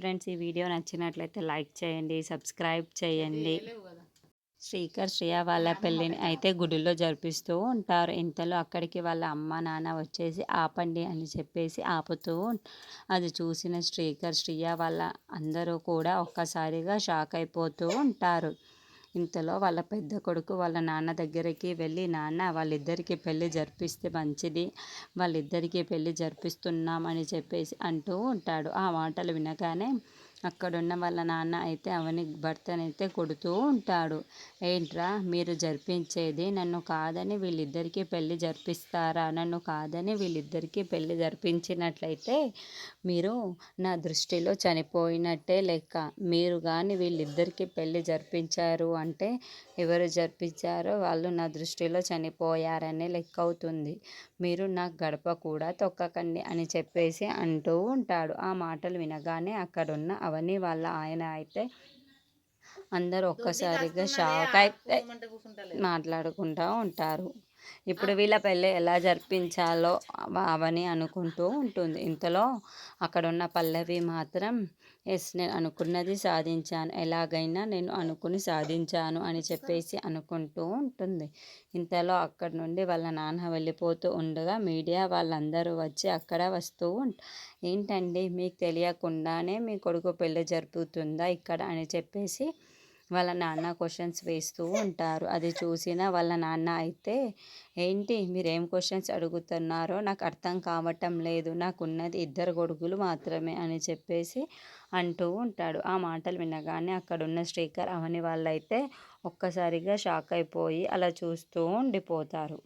Friends, ఈ video నచ్చినట్లయితే like చేయండి, సబ్స్క్రైబ్ చేయండి. శ్రీకర్ శ్రేయ వాళ్ళ పెళ్ళిని అయితే గుడిలో జరిపిస్తూ ఉంటారు. ఇంతలో అక్కడికి వాళ్ళ అమ్మ నాన్న వచ్చేసి ఆపండి అని చెప్పేసి ఆపుతూ అది చూసిన శ్రీకర్ శ్రేయ వాళ్ళ అందరూ కూడా ఒక్కసారిగా షాక్ అయిపోతూ ఉంటారు. ఇంతలో వాళ్ళ పెద్ద కొడుకు వాళ్ళ నాన్న దగ్గరికి వెళ్ళి, నాన్న వాళ్ళిద్దరికీ పెళ్ళి జరిపిస్తే మంచిది, వాళ్ళిద్దరికీ పెళ్ళి జరిపిస్తున్నాం అని చెప్పేసి అంటూ ఉంటాడు. ఆ మాటలు వినగానే అక్కడున్న వాళ్ళ నాన్న అయితే అవని భర్తనైతే కొడుతూ ఉంటాడు. ఏంట్రా మీరు జరిపించేది, నన్ను కాదని వీళ్ళిద్దరికీ పెళ్ళి జరిపిస్తారా? నన్ను కాదని వీళ్ళిద్దరికీ పెళ్ళి జరిపించినట్లయితే మీరు నా దృష్టిలో చనిపోయినట్టే లెక్క. మీరు కానీ వీళ్ళిద్దరికీ పెళ్ళి జరిపించారు అంటే ఎవరు జరిపించారో వాళ్ళు నా దృష్టిలో చనిపోయారనే లెక్క అవుతుంది. మీరు నా గడప కూడా తొక్కకండి అని చెప్పేసి అంటూ ఉంటాడు. ఆ మాటలు వినగానే అక్కడున్న అవని వాళ్ళ ఆయన అయితే అందరూ ఒక్కసారిగా షాక్ అయితే మాట్లాడుకుంటూ ఉంటారు. ఇప్పుడు వీళ్ళ పెళ్ళి ఎలా జరిపించాలో అవని అనుకుంటూ ఉంటుంది. ఇంతలో అక్కడున్న పల్లవి మాత్రం ఎస్, నేను అనుకున్నది సాధించాను, ఎలాగైనా నేను అనుకుని సాధించాను అని చెప్పేసి అనుకుంటూ ఉంటుంది. ఇంతలో అక్కడి నుండి వాళ్ళ నాన్న వెళ్ళిపోతూ ఉండగా మీడియా వాళ్ళందరూ వచ్చి అక్కడ వస్తూ ఏంటండి మీకు తెలియకుండానే మీ కొడుకు పెళ్ళి జరుపుతుందా ఇక్కడ అని చెప్పేసి వాళ్ళ నాన్న క్వశ్చన్స్ వేస్తూ ఉంటారు. అది చూసిన వాళ్ళ నాన్న అయితే ఏంటి మీరేం క్వశ్చన్స్ అడుగుతున్నారో నాకు అర్థం కావటం లేదు, నాకున్నది ఇద్దరు కొడుకులు మాత్రమే అని చెప్పేసి అంటూ ఉంటాడు. ఆ మాటలు వినగానే అక్కడున్న శ్రీకర్ అవని వాళ్ళైతే ఒక్కసారిగా షాక్ అయిపోయి అలా చూస్తూ ఉండిపోతారు.